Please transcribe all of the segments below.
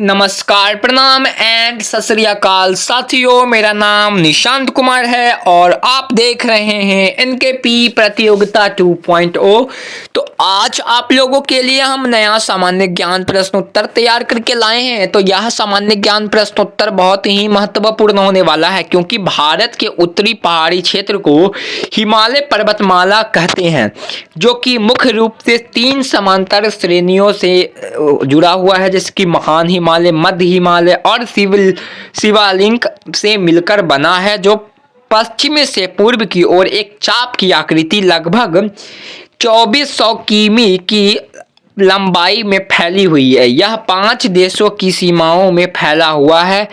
नमस्कार, प्रणाम एंड सत श्री अकाल साथियों। मेरा नाम निशांत कुमार है और आप देख रहे हैं एनकेपी प्रतियोगिता 2.0। तो आज आप लोगों के लिए हम नया सामान्य ज्ञान प्रश्नोत्तर तैयार करके लाए हैं। तो यह सामान्य ज्ञान प्रश्नोत्तर बहुत ही महत्वपूर्ण होने वाला है, क्योंकि भारत के उत्तरी पहाड़ी क्षेत्र को हिमालय पर्वतमाला कहते हैं, जो कि मुख्य रूप से 3 समांतर श्रेणियों से जुड़ा हुआ है, जैसे कि महान हिमालय, मध्य हिमालय और शिवालिक से मिलकर बना है, जो पश्चिम से पूर्व की ओर एक चाप की आकृति लगभग 2400 किमी की लंबाई में फैली हुई है। यह 5 देशों की सीमाओं में फैला हुआ है।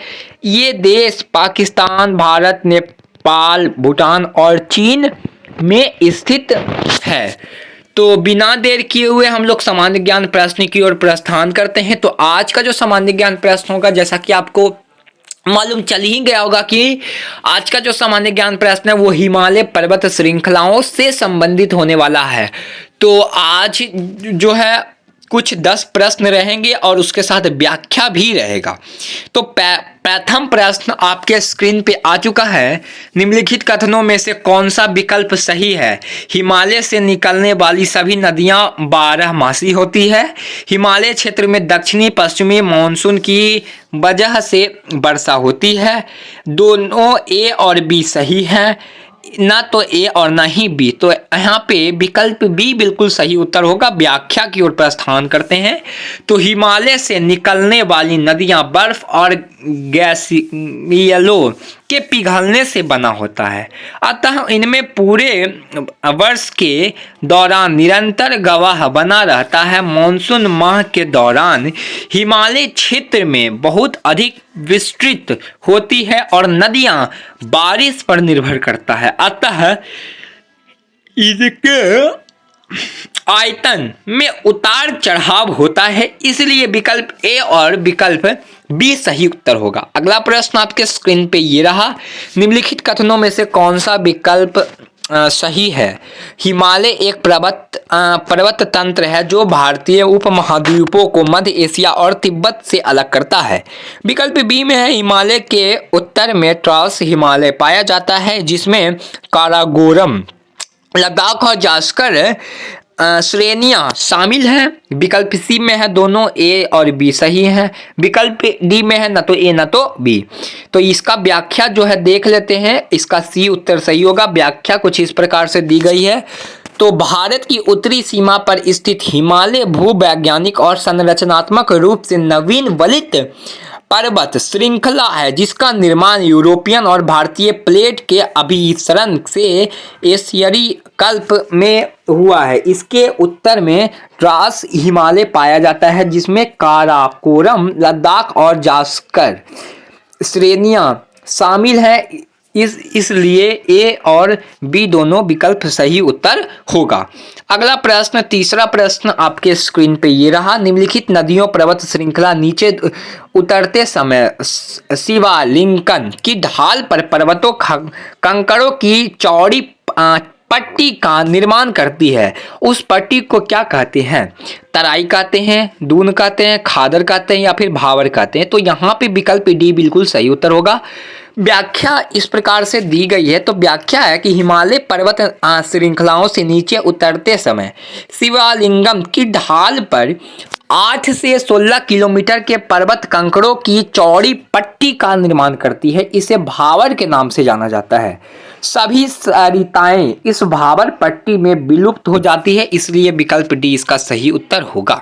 ये देश पाकिस्तान, भारत, नेपाल, भूटान और चीन में स्थित है। तो बिना देर किए हुए हम लोग सामान्य ज्ञान प्रश्न की ओर प्रस्थान करते हैं। तो आज का जो सामान्य ज्ञान प्रश्न होगा, जैसा कि आपको मालूम चल ही गया होगा कि आज का जो सामान्य ज्ञान प्रश्न है वो हिमालय पर्वत श्रृंखलाओं से संबंधित होने वाला है। तो आज जो है कुछ 10 प्रश्न रहेंगे और उसके साथ व्याख्या भी रहेगा। तो प्रथम प्रश्न आपके स्क्रीन पे आ चुका है। निम्नलिखित कथनों में से कौन सा विकल्प सही है? हिमालय से निकलने वाली सभी नदियां 12मासी होती है। हिमालय क्षेत्र में दक्षिणी पश्चिमी मानसून की वजह से वर्षा होती है। दोनों ए और बी सही है, ना तो ए और ना ही बी। तो यहाँ पे विकल्प बी बिल्कुल सही उत्तर होगा। व्याख्या की ओर प्रस्थान करते हैं। तो हिमालय से निकलने वाली नदियां बर्फ और गैसियलों के पिघलने से बना होता है, अतः इनमें पूरे वर्ष के दौरान निरंतर प्रवाह बना रहता है। मानसून माह के दौरान हिमालय क्षेत्र में बहुत अधिक विस्तृत होती है और नदियां बारिश पर निर्भर करता है, अतः इसके आयतन में उतार चढ़ाव होता है। इसलिए विकल्प ए और विकल्प बी सही उत्तर होगा। अगला प्रश्न आपके स्क्रीन पे ये रहा। निम्नलिखित कथनों में से कौन सा विकल्प सही है? हिमालय एक पर्वत तंत्र है जो भारतीय उपमहाद्वीपों को मध्य एशिया और तिब्बत से अलग करता है। विकल्प बी में है, हिमालय के उत्तर में ट्रांस हिमालय पाया जाता है, जिसमें काराकोरम, लद्दाख और जास्कर श्रेणियां शामिल हैं। विकल्प सी में है, दोनों ए और बी सही हैं। विकल्प डी में है, न तो ए न तो बी। तो इसका व्याख्या जो है देख लेते हैं। इसका सी उत्तर सही होगा। व्याख्या कुछ इस प्रकार से दी गई है। तो भारत की उत्तरी सीमा पर स्थित हिमालय भूवैज्ञानिक और संरचनात्मक रूप से नवीन वलित पर्वत श्रृंखला है, जिसका निर्माण यूरोपियन और भारतीय प्लेट के अभिसरण से एशियाई कल्प में हुआ है। इसके उत्तर में ट्रांस हिमालय पाया जाता है, जिसमें काराकोरम, लद्दाख और जास्कर श्रेणियां शामिल हैं। इसलिए ए और बी दोनों विकल्प सही उत्तर होगा। अगला प्रश्न, तीसरा प्रश्न आपके स्क्रीन पे ये रहा। निम्नलिखित नदियों पर्वत श्रृंखला नीचे उतरते समय शिवालिंकन की ढाल पर पर्वतों कंकड़ों की चौड़ी पट्टी का निर्माण करती है। उस पट्टी को क्या कहते हैं? तराई कहते हैं, दून कहते हैं, खादर कहते हैं या फिर भावर कहते हैं। तो यहाँ पे विकल्प डी बिल्कुल सही उत्तर होगा। व्याख्या इस प्रकार से दी गई है। तो व्याख्या है कि हिमालय पर्वत श्रृंखलाओं से नीचे उतरते समय शिवालिंगम की ढाल पर 8 से 16 किलोमीटर के पर्वत कंकड़ों की चौड़ी पट्टी का निर्माण करती है। इसे भावर के नाम से जाना जाता है। सभी सरिताएं इस भावर पट्टी में विलुप्त हो जाती है, इसलिए विकल्प डी इसका सही उत्तर होगा।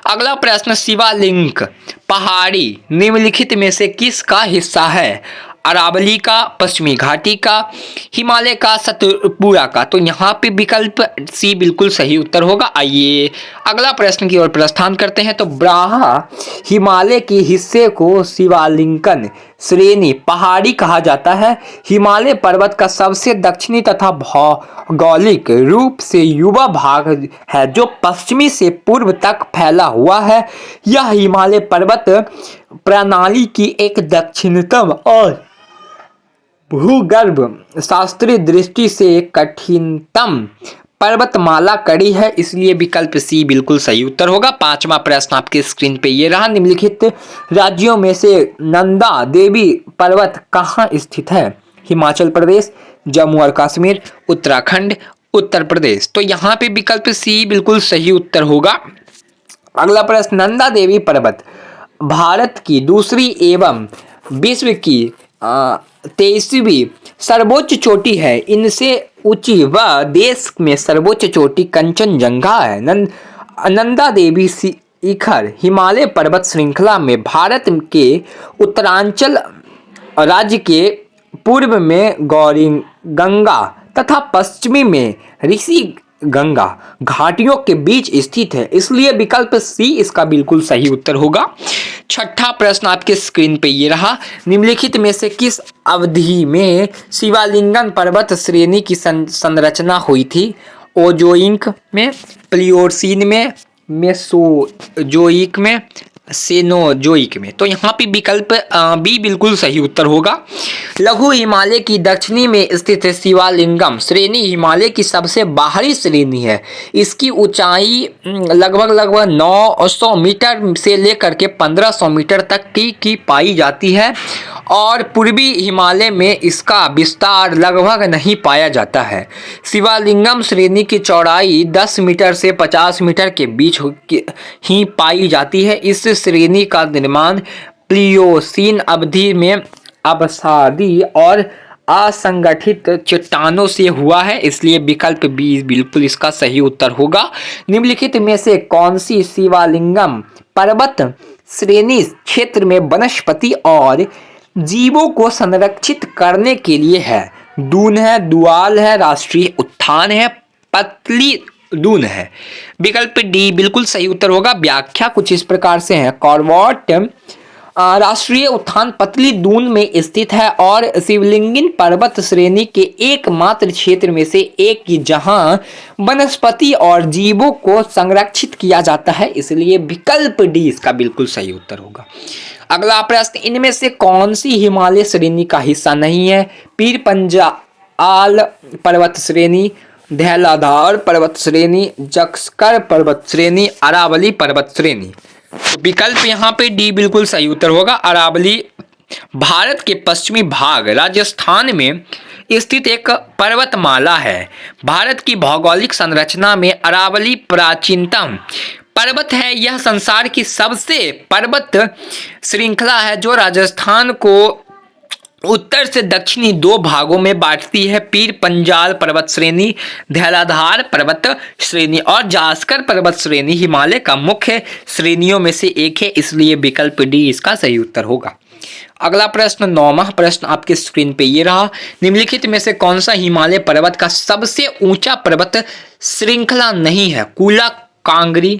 अगला प्रश्न, शिवालिक पहाड़ी निम्नलिखित में से किसका हिस्सा है? अरावली का, पश्चिमी घाटी का, हिमालय का, सतपुड़ा का। तो यहाँ पे विकल्प सी बिल्कुल सही उत्तर होगा। आइए अगला प्रश्न की ओर प्रस्थान करते हैं। तो ब्राहा हिमालय के हिस्से को शिवालिंकन श्रेणी पहाड़ी कहा जाता है। हिमालय पर्वत का सबसे दक्षिणी तथा भौगोलिक रूप से युवा भाग है, जो पश्चिमी से पूर्व तक फैला हुआ है। यह हिमालय पर्वत प्रणाली की एक दक्षिणतम और भूगर्भ शास्त्रीय दृष्टि से कठिनतम पर्वतमाला कड़ी है, इसलिए विकल्प सी बिल्कुल सही उत्तर होगा। पांचवा प्रश्न आपके स्क्रीन पे ये रहा, निम्नलिखित राज्यों में से नंदा देवी पर्वत कहाँ स्थित है? हिमाचल प्रदेश, जम्मू और कश्मीर, उत्तराखंड, उत्तर प्रदेश। तो यहाँ पे विकल्प सी बिल्कुल सही उत्तर होगा। अगला प्रश्न, नंदा देवी पर्वत भारत की दूसरी एवं विश्व की 23वीं सर्वोच्च चोटी है। इनसे ऊंची व देश में सर्वोच्च चोटी कंचनजंगा है। नंदा देवी शिखर हिमालय पर्वत श्रृंखला में भारत के उत्तरांचल राज्य के पूर्व में गौरी गंगा तथा पश्चिमी में ऋषि गंगा घाटियों के बीच स्थित है, इसलिए विकल्प सी इसका बिल्कुल सही उत्तर होगा। छठा प्रश्न आपके स्क्रीन पे ये रहा, निम्नलिखित में से किस अवधि में शिवालिंगन पर्वत श्रेणी की संरचना हुई थी? ओजोइक में, प्लियोसीन में, मेसोजोइक में, सेनोजोइक में। तो यहाँ पे विकल्प बी बिल्कुल सही उत्तर होगा। लघु हिमालय की दक्षिणी में स्थित शिवालिंगम श्रेणी हिमालय की सबसे बाहरी श्रेणी है। इसकी ऊंचाई लगभग 900 मीटर से लेकर के 1500 मीटर तक की पाई जाती है और पूर्वी हिमालय में इसका विस्तार लगभग नहीं पाया जाता है। शिवालिंगम श्रेणी की चौड़ाई 10 मीटर से 50 मीटर के बीच ही पाई जाती है। इस श्रेणी का निर्माण प्लियोसीन अवधि में अवसादी और असंगठित चट्टानों से हुआ है, इसलिए विकल्प बी बिल्कुल इसका सही उत्तर होगा। निम्नलिखित में से कौन सी शिवालिंगम पर्वत श्रेणी क्षेत्र में वनस्पति और जीवों को संरक्षित करने के लिए है? दून है, दुआल है, राष्ट्रीय उद्यान है, पतली दून है। विकल्प डी बिल्कुल सही उत्तर होगा। व्याख्या कुछ इस प्रकार से है, कॉर्बेट राष्ट्रीय उद्यान पतली दून में स्थित है और शिवलिंगन पर्वत श्रेणी के एकमात्र क्षेत्र में से एक की जहां वनस्पति और जीवों को संरक्षित किया जाता है, इसलिए विकल्प डी इसका बिल्कुल सही उत्तर होगा। अगला प्रश्न, इनमें से कौन सी हिमालय श्रेणी का हिस्सा नहीं है? पीर पंजाल पर्वत श्रेणी, धौलाधार पर्वत श्रेणी, जक्सकर पर्वत श्रेणी, अरावली पर्वत श्रेणी। तो विकल्प यहाँ पे डी बिल्कुल सही उत्तर होगा। अरावली भारत के पश्चिमी भाग राजस्थान में स्थित एक पर्वतमाला है। भारत की भौगोलिक संरचना में अरावली प्राचीनतम पर्वत है। यह संसार की सबसे पर्वत श्रृंखला है जो राजस्थान को उत्तर से दक्षिणी दो भागों में बांटती है। पीर पंजाल पर्वत श्रेणी, धौलाधार पर्वत श्रेणी और जास्कर पर्वत श्रेणी हिमालय का मुख्य श्रेणियों में से एक है, इसलिए विकल्प डी इसका सही उत्तर होगा। अगला प्रश्न, 9वां प्रश्न आपके स्क्रीन पे ये रहा, निम्नलिखित में से कौन सा हिमालय पर्वत का सबसे ऊंचा पर्वत श्रृंखला नहीं है? कुला कांगरी,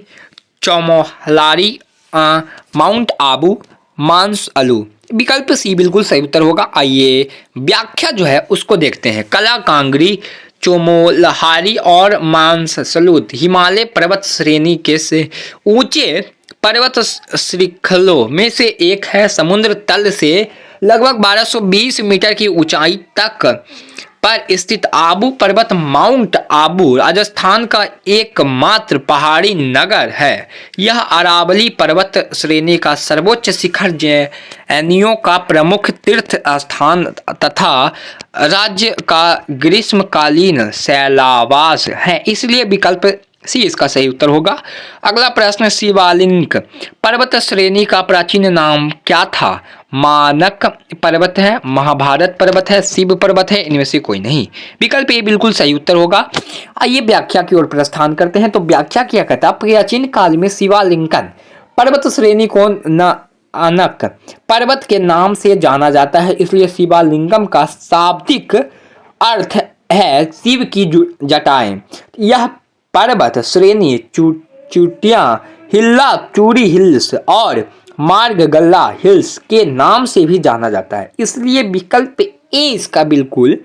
चौमोहलारी, माउंट आबू, मानसलू। विकल्प सी बिल्कुल सही उत्तर होगा। आइए व्याख्या जो है उसको देखते हैं। कला कांगरी, चोमोलहारी और मानसलू हिमालय पर्वत श्रेणी के से ऊंचे पर्वत श्रृंखलों में से एक है। समुद्र तल से लगभग 1220 मीटर की ऊंचाई तक पर स्थित आबू पर्वत माउंट आबू राजस्थान का एकमात्र पहाड़ी नगर है। यह अरावली पर्वत श्रेणी का सर्वोच्च शिखर, जैनियों का प्रमुख तीर्थ स्थान तथा राज्य का ग्रीष्मकालीन शैलावास है, इसलिए विकल्प सी इसका सही उत्तर होगा। अगला प्रश्न, शिवालिक पर्वत श्रेणी का प्राचीन नाम क्या था? मानक पर्वत है, महाभारत पर्वत है, शिव पर्वत है, इनमें से कोई नहीं। विकल्प ए बिल्कुल सही उत्तर होगा। आइए व्याख्या की ओर प्रस्थान करते हैं। तो व्याख्या क्या कहता है? प्राचीन काल में शिवालिंकन पर्वत श्रेणी को नानक पर्वत के नाम से जाना जाता है, इसलिए शिवालिंगम का शाब्दिक अर्थ है शिव की जटाएं। यह पर्वत श्रेणी चुटिया हिल्ला चूड़ी हिल्स और मार्गगल्ला हिल्स के नाम से भी जाना जाता है, इसलिए विकल्प ए इसका बिल्कुल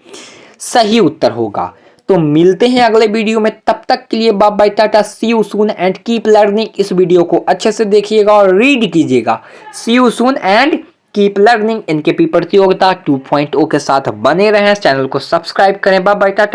सही उत्तर होगा। तो मिलते हैं अगले वीडियो में, तब तक के लिए bye bye, ta ta, see you soon and keep learning. इस वीडियो को अच्छे से देखिएगा और रीड कीजिएगा। See you soon and keep learning. NKP प्रतियोगिता 2.0 के साथ बने रहें। चैनल को सब्सक्राइब करें। Bye bye, Tata.